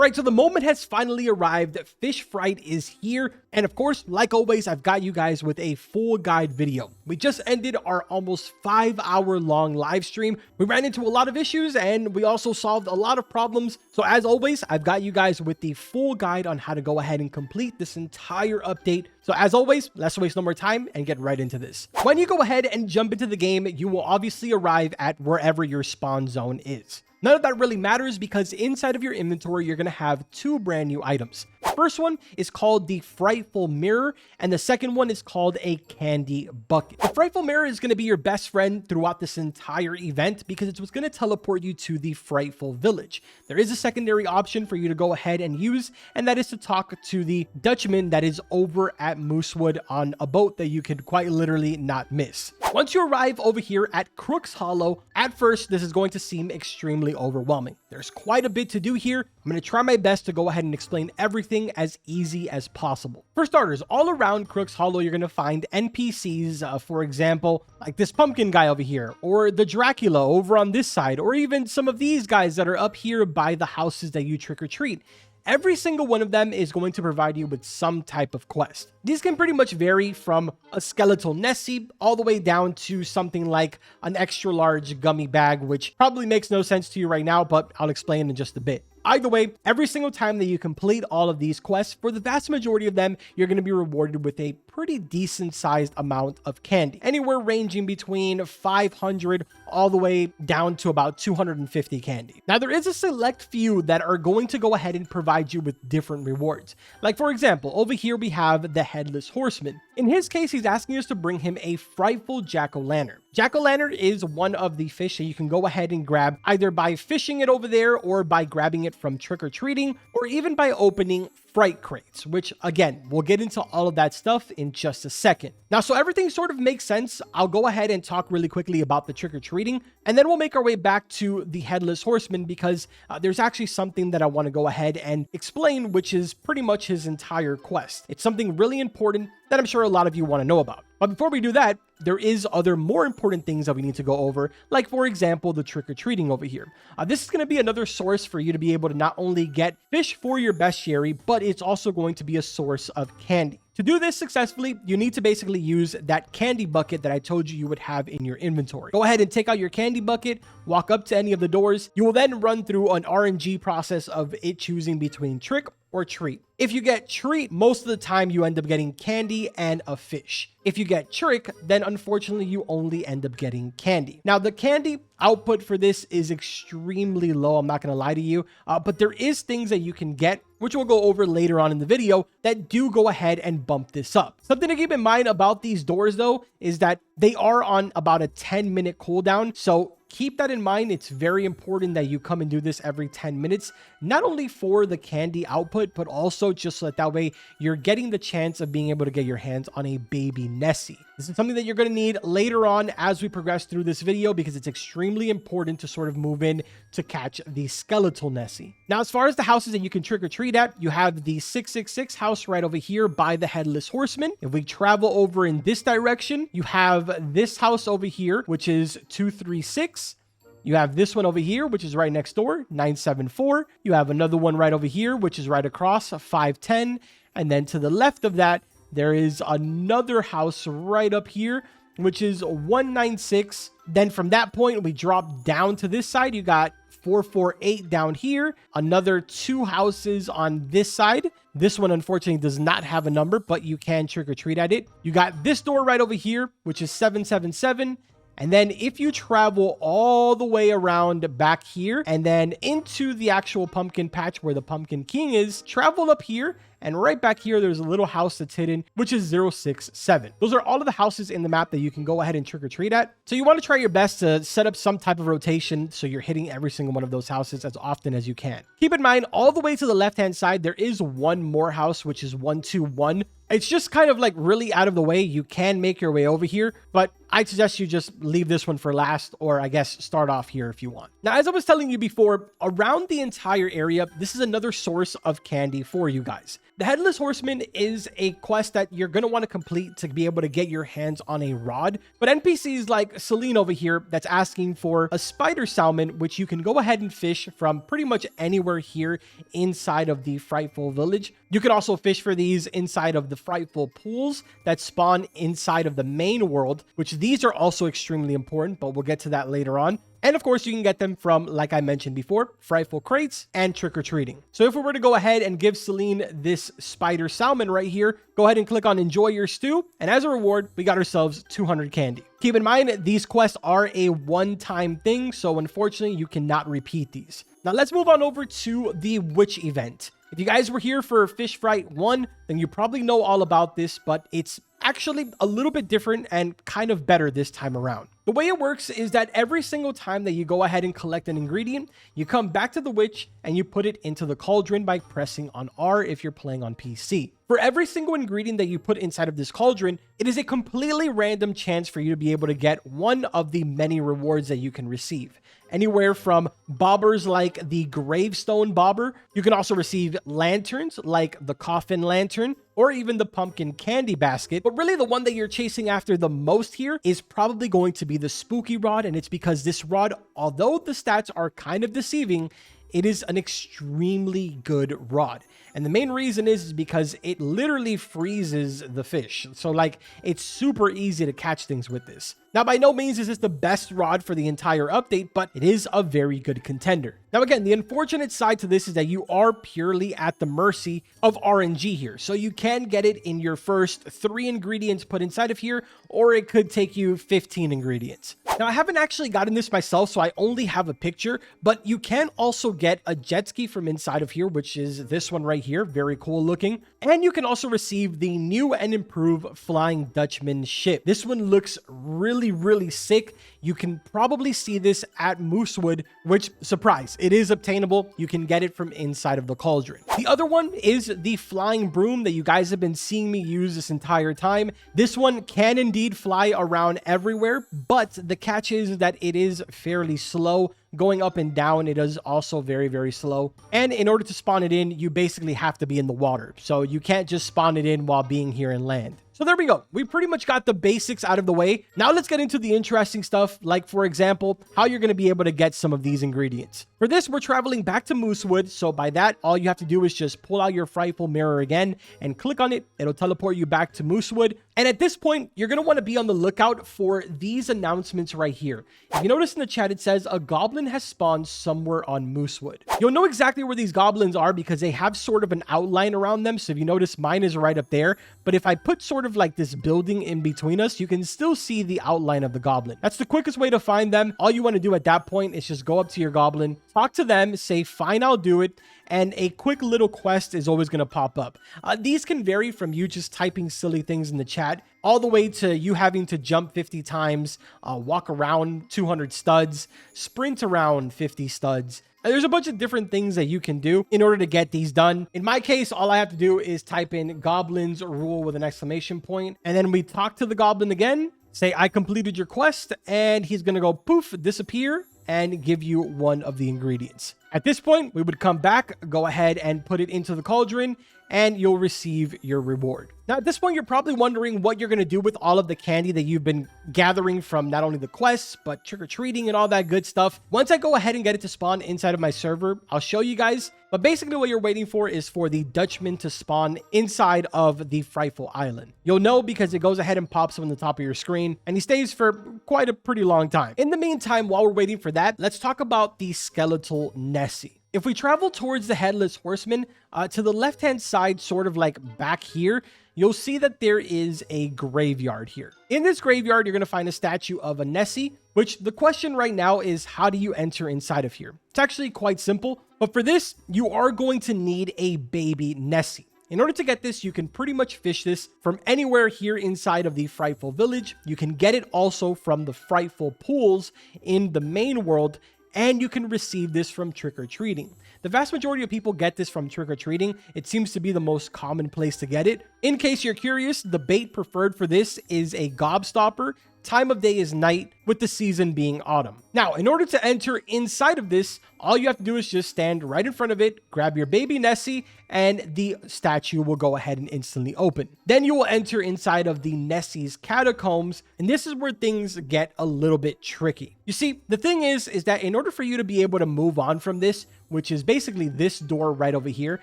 Alright, so the moment has finally arrived. Fisch Fright is here. And of course, like always, I've got you guys with a full guide video. We just ended our almost 5-hour long live stream. We ran into a lot of issues and we also solved a lot of problems. So as always, I've got you guys with the full guide on how to go ahead and complete this entire update. So as always, let's waste no more time and get right into this. When you go ahead and jump into the game, you will obviously arrive at wherever your spawn zone is. None of that really matters because inside of your inventory, you're going to have two brand new items. The first one is called the Frightful Mirror, and the second one is called a Candy Bucket. The Frightful Mirror is going to be your best friend throughout this entire event because it's what's going to teleport you to the Frightful Village. There is a secondary option for you to go ahead and use, and that is to talk to the Dutchman that is over at Moosewood on a boat that you could quite literally not miss. Once you arrive over here at Crook's Hollow, at first, this is going to seem extremely overwhelming. There's quite a bit to do here. I'm going to try my best to go ahead and explain everything as easy as possible. For starters, all around Crook's Hollow, you're going to find NPCs, for example, like this pumpkin guy over here, or the Dracula over on this side, or even some of these guys that are up here by the houses that you trick or treat. Every single one of them is going to provide you with some type of quest. These can pretty much vary from a skeletal Nessie all the way down to something like an extra large gummy bag, which probably makes no sense to you right now, but I'll explain in just a bit. Either way, every single time that you complete all of these quests, for the vast majority of them, you're going to be rewarded with a pretty decent sized amount of candy, anywhere ranging between 500 all the way down to about 250 candy. Now, there is a select few that are going to go ahead and provide you with different rewards. Like, for example, over here we have the Headless Horseman. In his case, he's asking us to bring him a frightful jack-o'-lantern. Jack-o'-lantern is one of the fish that you can go ahead and grab either by fishing it over there or by grabbing it from trick-or-treating or even by opening fright crates, which again, we'll get into all of that stuff in just a second. Now, so everything sort of makes sense. I'll go ahead and talk really quickly about the trick-or-treating, and then we'll make our way back to the Headless Horseman because there's actually something that I want to go ahead and explain, which is pretty much his entire quest. It's something really important that I'm sure a lot of you want to know about. But before we do that, there is other more important things that we need to go over, like for example, the trick-or-treating over here. This is going to be another source for you to be able to not only get fish for your bestiary, but it's also going to be a source of candy. To do this successfully, you need to basically use that candy bucket that I told you would have in your inventory. Go ahead and take out your candy bucket, walk up to any of the doors. You will then run through an RNG process of it choosing between trick or treat. If you get treat, most of the time you end up getting candy and a fish. If you get trick, then unfortunately you only end up getting candy. Now, the candy output for this is extremely low, I'm not going to lie to you, but there is things that you can get, which we'll go over later on in the video, that do go ahead and bump this up. Something to keep in mind about these doors though, is that they are on about a 10-minute cooldown, so keep that in mind. It's very important that you come and do this every 10 minutes, not only for the candy output, but also just so that way you're getting the chance of being able to get your hands on a baby Nessie. This is something that you're going to need later on as we progress through this video because it's extremely important to sort of move in to catch the skeletal Nessie. Now, as far as the houses that you can trick or treat at, you have the 666 house right over here by the Headless Horseman. If we travel over in this direction, you have this house over here, which is 236. You have this one over here, which is right next door, 974. You have another one right over here, which is right across, 510. And then to the left of that, there is another house right up here, which is 196. Then from that point, we drop down to this side. You got 448 down here, another two houses on this side. This one, unfortunately, does not have a number, but you can trick or treat at it. You got this door right over here, which is 777. And then if you travel all the way around back here and then into the actual pumpkin patch where the Pumpkin King is, travel up here. And right back here, there's a little house that's hidden, which is 067. Those are all of the houses in the map that you can go ahead and trick or treat at. So you want to try your best to set up some type of rotation so you're hitting every single one of those houses as often as you can. Keep in mind, all the way to the left-hand side, there is one more house, which is 121. It's just kind of like really out of the way. You can make your way over here, but I'd suggest you just leave this one for last, or I guess start off here if you want. Now, as I was telling you before, around the entire area, this is another source of candy for you guys. The Headless Horseman is a quest that you're going to want to complete to be able to get your hands on a rod. But NPCs like Celine over here that's asking for a spider salmon, which you can go ahead and fish from pretty much anywhere here inside of the Frightful Village. You can also fish for these inside of the Frightful Pools that spawn inside of the main world, which these are also extremely important, but we'll get to that later on. And of course, you can get them from, like I mentioned before, Frightful Crates and trick-or-treating. So if we were to go ahead and give Celine this spider salmon right here, go ahead and click on Enjoy Your Stew. And as a reward, we got ourselves 200 candy. Keep in mind, these quests are a one-time thing, so unfortunately, you cannot repeat these. Now let's move on over to the Witch event. If you guys were here for Fish Fright 1, then you probably know all about this, but it's actually a little bit different and kind of better this time around. The way it works is that every single time that you go ahead and collect an ingredient, you come back to the witch and you put it into the cauldron by pressing on R if you're playing on PC. For every single ingredient that you put inside of this cauldron, it is a completely random chance for you to be able to get one of the many rewards that you can receive. Anywhere from bobbers like the gravestone bobber. You can also receive lanterns like the coffin lantern, or even the pumpkin candy basket. But really the one that you're chasing after the most here is probably going to be the spooky rod. And it's because this rod, although the stats are kind of deceiving, it is an extremely good rod. And the main reason is because it literally freezes the fish. So like, it's super easy to catch things with this. Now, by no means is this the best rod for the entire update, but it is a very good contender. Now, again, the unfortunate side to this is that you are purely at the mercy of RNG here. So you can get it in your first 3 ingredients put inside of here, or it could take you 15 ingredients. Now, I haven't actually gotten this myself, so I only have a picture, but you can also get a jet ski from inside of here, which is this one right here. Very cool looking. And you can also receive the new and improved Flying Dutchman ship. This one looks really sick. You can probably see this at Moosewood, which, surprise, it is obtainable. You can get it from inside of the cauldron. The other one is the flying broom that you guys have been seeing me use this entire time. This one can indeed fly around everywhere, but the catch is that it is fairly slow. Going up and down, it is also very slow. And in order to spawn it in, you basically have to be in the water. So you can't just spawn it in while being here in land. So there we go. We pretty much got the basics out of the way. Now let's get into the interesting stuff, like for example, how you're going to be able to get some of these ingredients. For this, we're traveling back to Moosewood. So by that, all you have to do is just pull out your Frightful Mirror again and click on it. It'll teleport you back to Moosewood. And at this point, you're going to want to be on the lookout for these announcements right here. If you notice in the chat, it says a goblin has spawned somewhere on Moosewood. You'll know exactly where these goblins are because they have sort of an outline around them. So if you notice, mine is right up there. But if I put sort of like this building in between us, you can still see the outline of the goblin. That's the quickest way to find them. All you want to do at that point is just go up to your goblin, talk to them, say, fine, I'll do it. And a quick little quest is always going to pop up. These can vary from you just typing silly things in the chat all the way to you having to jump 50 times, walk around 200 studs, sprint around 50 studs. There's a bunch of different things that you can do in order to get these done. In my case, all I have to do is type in goblins rule with an exclamation point. And then we talk to the goblin again, say, I completed your quest. And he's going to go poof, disappear, and give you one of the ingredients. At this point, we would come back, go ahead and put it into the cauldron, and you'll receive your reward. Now, at this point, you're probably wondering what you're going to do with all of the candy that you've been gathering from not only the quests, but trick-or-treating and all that good stuff. Once I go ahead and get it to spawn inside of my server, I'll show you guys. But basically what you're waiting for is for the Dutchman to spawn inside of the Frightful Island. You'll know because it goes ahead and pops up on the top of your screen, and he stays for quite a pretty long time. In the meantime, while we're waiting for that, let's talk about the skeletal Nessie. If we travel towards the Headless Horseman, to the left-hand side, sort of like back here, you'll see that there is a graveyard here. In this graveyard, you're going to find a statue of a Nessie, which the question right now is, how do you enter inside of here? It's actually quite simple, but for this, you are going to need a baby Nessie. In order to get this, you can pretty much fish this from anywhere here inside of the Frightful Village. You can get it also from the Frightful Pools in the main world, and you can receive this from trick-or-treating. The vast majority of people get this from trick-or-treating. It seems to be the most common place to get it. In case you're curious, the bait preferred for this is a gobstopper. time of day is night, with the season being autumn. Now, in order to enter inside of this, all you have to do is just stand right in front of it, grab your baby Nessie, and the statue will go ahead and instantly open. Then you will enter inside of the Nessie's catacombs, and this is where things get a little bit tricky. You see, the thing is that in order for you to be able to move on from this, which is basically this door right over here,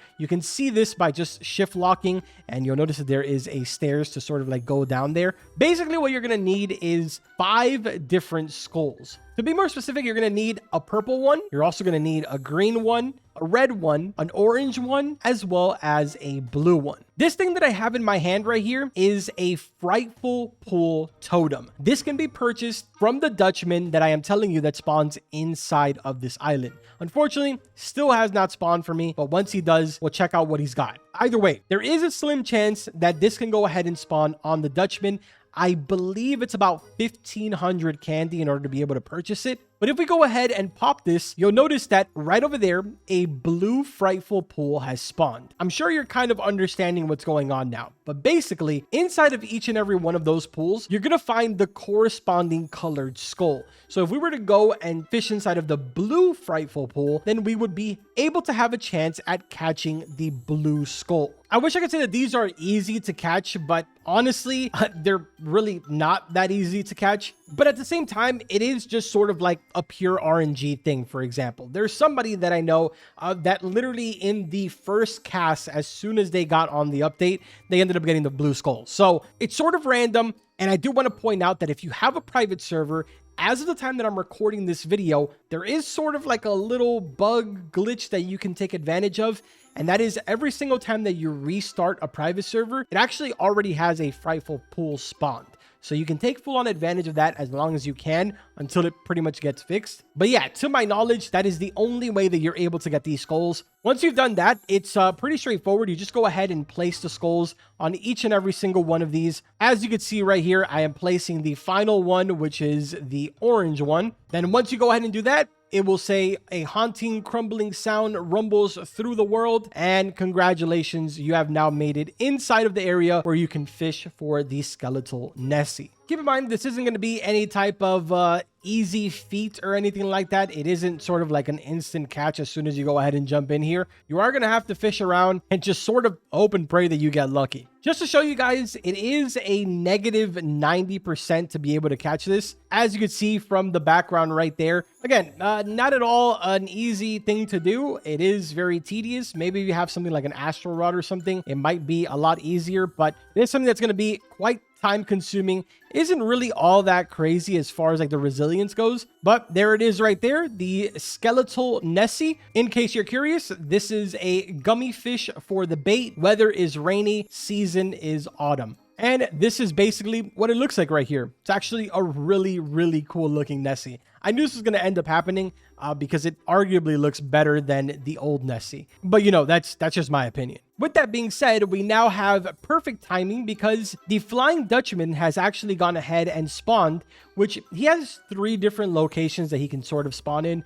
you can see this by just shift locking, and you'll notice that there is a stairs to sort of like go down there. Basically, what you're gonna need is 5 different skulls. To be more specific, you're going to need a purple one. You're also going to need a green one, a red one, an orange one, as well as a blue one. This thing that I have in my hand right here is a frightful pool totem. This can be purchased from the Dutchman that I am telling you that spawns inside of this island. Unfortunately, still has not spawned for me, but once he does, we'll check out what he's got. Either way, there is a slim chance that this can go ahead and spawn on the Dutchman. I believe it's about 1,500 candy in order to be able to purchase it. But if we go ahead and pop this, you'll notice that right over there, a blue frightful pool has spawned. I'm sure you're kind of understanding what's going on now. But basically, inside of each and every one of those pools, you're going to find the corresponding colored skull. So if we were to go and fish inside of the blue frightful pool, then we would be able to have a chance at catching the blue skull. I wish I could say that these are easy to catch, but honestly, they're really not that easy to catch. But at the same time, it is just sort of like a pure RNG thing. For example, there's somebody that I know that literally in the first cast, as soon as they got on the update, they ended up getting the blue skull. So it's sort of random. And I do want to point out that if you have a private server, as of the time that I'm recording this video, there is sort of like a little bug glitch that you can take advantage of. And that is every single time that you restart a private server, it actually already has a frightful pool spawned. So you can take full on advantage of that as long as you can until it pretty much gets fixed. But yeah, to my knowledge, that is the only way that you're able to get these skulls. Once you've done that, it's pretty straightforward. You just go ahead and place the skulls on each and every single one of these. As you can see right here, I am placing the final one, which is the orange one. Then once you go ahead and do that, it will say a haunting, crumbling sound rumbles through the world. And congratulations, you have now made it inside of the area where you can fish for the skeletal Nessie. Keep in mind, this isn't going to be any type of easy feat or anything like that. It isn't sort of like an instant catch as soon as you go ahead and jump in here. You are going to have to fish around and just sort of hope and pray that you get lucky. Just to show you guys, it is a negative 90% to be able to catch this. As you can see from the background right there. Again, not at all an easy thing to do. It is very tedious. Maybe if you have something like an astral rod or something, it might be a lot easier, but it is something that's going to be quite time consuming. Isn't really all that crazy as far as like the resilience goes, but there it is right there, the skeletal Nessie. In case you're curious, this is a gummy fish for the bait. Weather is rainy, season is autumn. And this is basically what it looks like right here. It's actually a really, really cool looking Nessie. I knew this was going to end up happening because it arguably looks better than the old Nessie. But you know, that's just my opinion. With that being said, we now have perfect timing because the Flying Dutchman has actually gone ahead and spawned, which he has 3 different locations that he can sort of spawn in.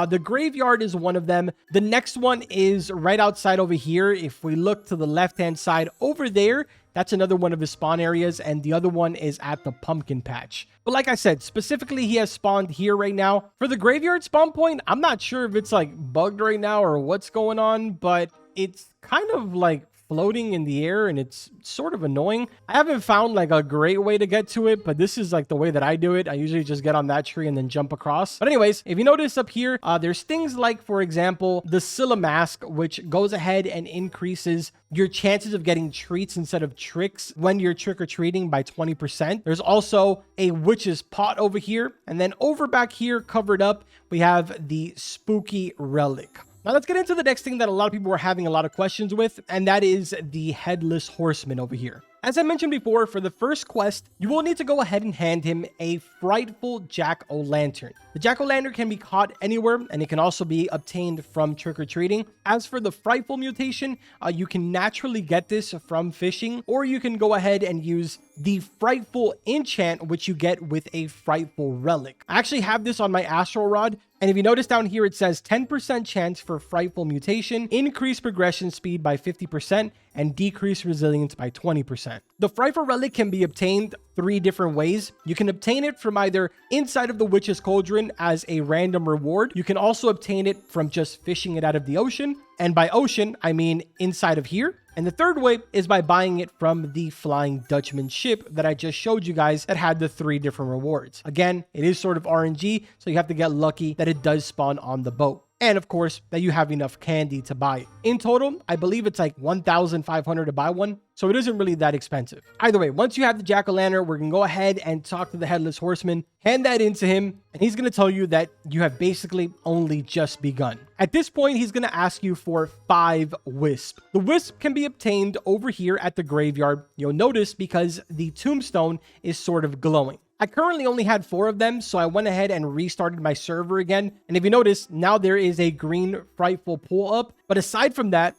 The graveyard is one of them. The next one is right outside over here. If we look to the left-hand side over there, that's another one of his spawn areas, and the other one is at the pumpkin patch. But like I said, specifically, he has spawned here right now. For the graveyard spawn point, I'm not sure if it's like bugged right now or what's going on, but it's kind of like floating in the air and it's sort of annoying. I haven't found like a great way to get to it, but this is like the way that I do it. I usually just get on that tree and then jump across. But anyways, if you notice up here, there's things like, for example, the Scylla mask, which goes ahead and increases your chances of getting treats instead of tricks when you're trick-or-treating by 20%. There's also a witch's pot over here. And then over back here, covered up, we have the spooky relic. Now let's get into the next thing that a lot of people were having a lot of questions with, and that is the headless horseman over here. As I mentioned before, for the first quest, you will need to go ahead and hand him a frightful jack-o'-lantern. The jack-o'-lantern can be caught anywhere, and it can also be obtained from trick-or-treating. As for the frightful mutation, you can naturally get this from fishing, or you can go ahead and use the Frightful enchant, which you get with a Frightful relic. I actually have this on my Astral Rod, and if you notice down here, it says 10% chance for Frightful mutation, increase progression speed by 50%, and decrease resilience by 20%. The Frightful relic can be obtained 3 different ways. You can obtain it from either inside of the Witch's Cauldron as a random reward. You can also obtain it from just fishing it out of the ocean. And by ocean, I mean inside of here. And the third way is by buying it from the Flying Dutchman ship that I just showed you guys that had the 3 different rewards. Again, it is sort of RNG, so you have to get lucky that it does spawn on the boat. And of course, that you have enough candy to buy it. In total, I believe it's like 1,500 to buy one, so it isn't really that expensive. Either way, once you have the jack-o'-lantern, we're going to go ahead and talk to the Headless Horseman, hand that into him, and he's going to tell you that you have basically only just begun. At this point, he's going to ask you for 5 wisp. The wisp can be obtained over here at the graveyard. You'll notice because the tombstone is sort of glowing. I currently only had 4 of them, so I went ahead and restarted my server again. And if you notice, now there is a green Frightful pull up. But aside from that,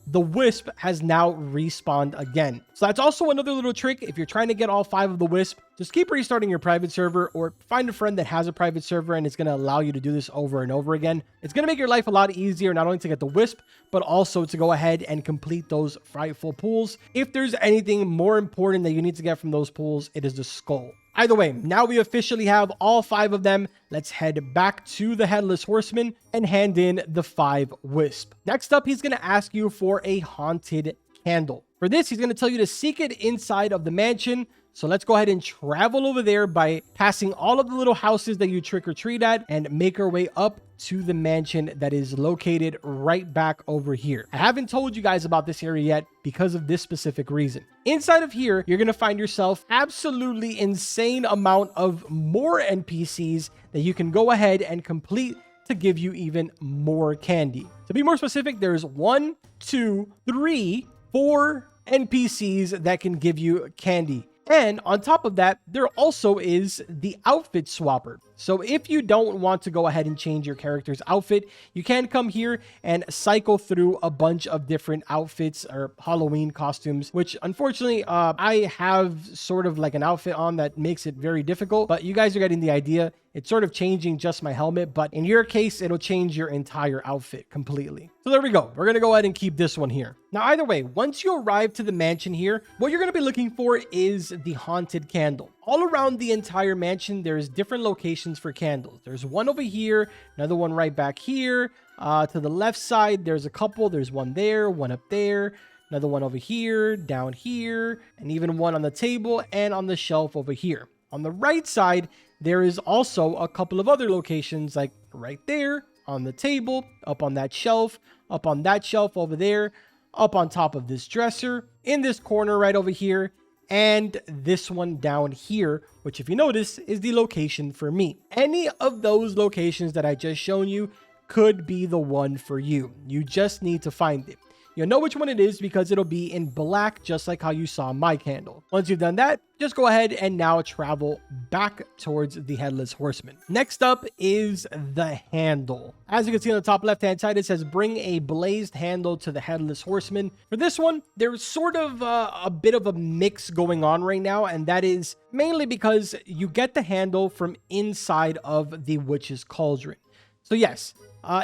the wisp has now respawned again. So that's also another little trick. If you're trying to get all 5 of the wisp, just keep restarting your private server or find a friend that has a private server and it's going to allow you to do this over and over again. It's going to make your life a lot easier, not only to get the wisp, but also to go ahead and complete those Frightful pulls. If there's anything more important that you need to get from those pulls, it is the skull. Either way, now we officially have all 5 of them. Let's head back to the Headless Horseman and hand in the 5 wisp. Next up, he's going to ask you for a haunted candle. For this, he's going to tell you to seek it inside of the mansion. So let's go ahead and travel over there by passing all of the little houses that you trick or treat at and make our way up to the mansion that is located right back over here. I haven't told you guys about this area yet because of this specific reason. Inside of here, you're going to find yourself absolutely insane amount of more NPCs that you can go ahead and complete to give you even more candy. To be more specific, there's 1, 2, 3, 4 NPCs that can give you candy. And on top of that, there also is the outfit swapper. So if you don't want to go ahead and change your character's outfit, you can come here and cycle through a bunch of different outfits or Halloween costumes, which unfortunately, I have sort of like an outfit on that makes it very difficult, but you guys are getting the idea. It's sort of changing just my helmet, but in your case, it'll change your entire outfit completely. So there we go. We're going to go ahead and keep this one here. Now, either way, once you arrive to the mansion here, what you're going to be looking for is the haunted candle. All around the entire mansion, there's different locations for candles. There's one over here, another one right back here. To the left side, there's a couple. There's one there, one up there, another one over here, down here, and even one on the table and on the shelf over here. On the right side, there is also a couple of other locations like right there on the table, up on that shelf over there, up on top of this dresser, in this corner right over here, and this one down here, which if you notice is the location for me. Any of those locations that I just shown you could be the one for you. You just need to find it. You'll know which one it is because it'll be in black, just like how you saw my candle. Once you've done that, just go ahead and now travel back towards the Headless Horseman. Next up is the handle. As you can see on the top left-hand side, it says bring a blazed handle to the Headless Horseman. For this one, there's sort of a bit of a mix going on right now, and that is mainly because you get the handle from inside of the Witch's Cauldron. So yes,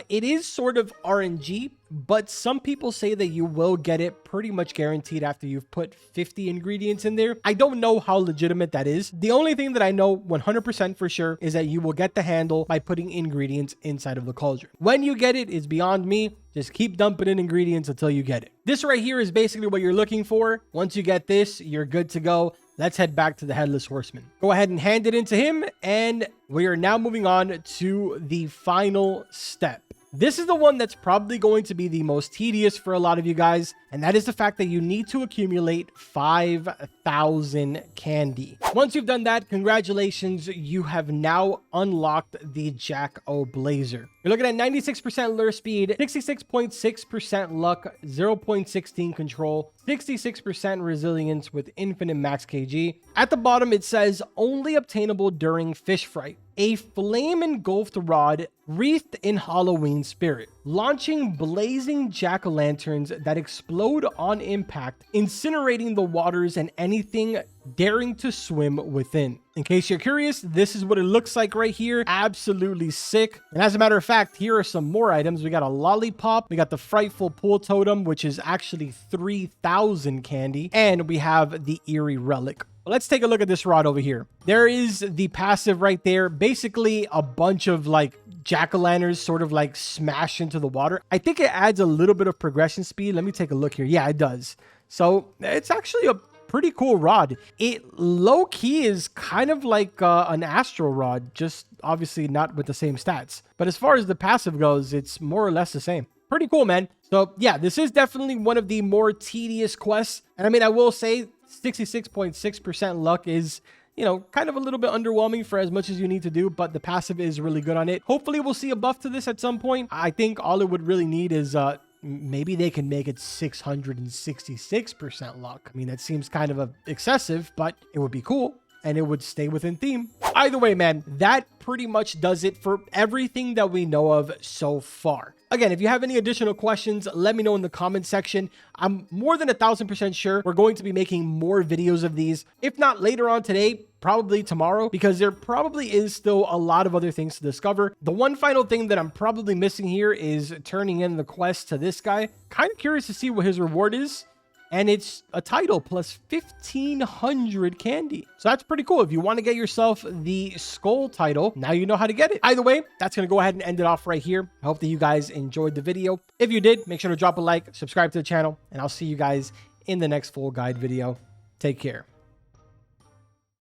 it is sort of RNG, but some people say that you will get it pretty much guaranteed after you've put 50 ingredients in there. I don't know how legitimate that is. The only thing that I know 100% for sure is that you will get the handle by putting ingredients inside of the cauldron. When you get it is beyond me. Just keep dumping in ingredients until you get it. This right here is basically what you're looking for. Once you get this, you're good to go. Let's head back to the Headless Horseman. Go ahead and hand it into him, and we are now moving on to the final step. This is the one that's probably going to be the most tedious for a lot of you guys, and that is the fact that you need to accumulate 5,000 candy. Once you've done that, congratulations, you have now unlocked the Jack-O-Blazer. You're looking at 96% lure speed, 66.6% luck, 0.16 control, 66% resilience with infinite max kg. At the bottom, it says only obtainable during Fisch Fright. a flame engulfed rod wreathed in Halloween spirit, launching blazing jack-o'-lanterns that explode on impact, incinerating the waters and anything daring to swim within. In case you're curious, this is what it looks like right here. Absolutely sick. And as a matter of fact, here are some more items. We got a lollipop, we got the frightful pool totem, which is actually 3,000 candy, and we have the eerie relic. Let's take a look at this rod over here. There is the passive right there. Basically a bunch of like jack-o'-lanterns sort of like smash into the water. I think it adds a little bit of progression speed. Let me take a look here. Yeah, it does. So it's actually a pretty cool rod. It low-key is kind of like an astro rod, just obviously not with the same stats. But as far as the passive goes, it's more or less the same. Pretty cool, man. So yeah, this is definitely one of the more tedious quests. And I mean, I will say 66.6% luck is, you know, kind of a little bit underwhelming for as much as you need to do, but the passive is really good on it. Hopefully we'll see a buff to this at some point. I think all it would really need is maybe they can make it 666% luck. I mean, that seems kind of excessive, but it would be cool and it would stay within theme. Either way, man, that pretty much does it for everything that we know of so far. Again, if you have any additional questions, let me know in the comment section. I'm more than 1,000% sure we're going to be making more videos of these. If not later on today, probably tomorrow, because there probably is still a lot of other things to discover. The one final thing that I'm probably missing here is turning in the quest to this guy. Kind of curious to see what his reward is. And it's a title plus 1,500 candy. So that's pretty cool. If you want to get yourself the skull title, now you know how to get it. Either way, that's going to go ahead and end it off right here. I hope that you guys enjoyed the video. If you did, make sure to drop a like, subscribe to the channel, and I'll see you guys in the next full guide video. Take care.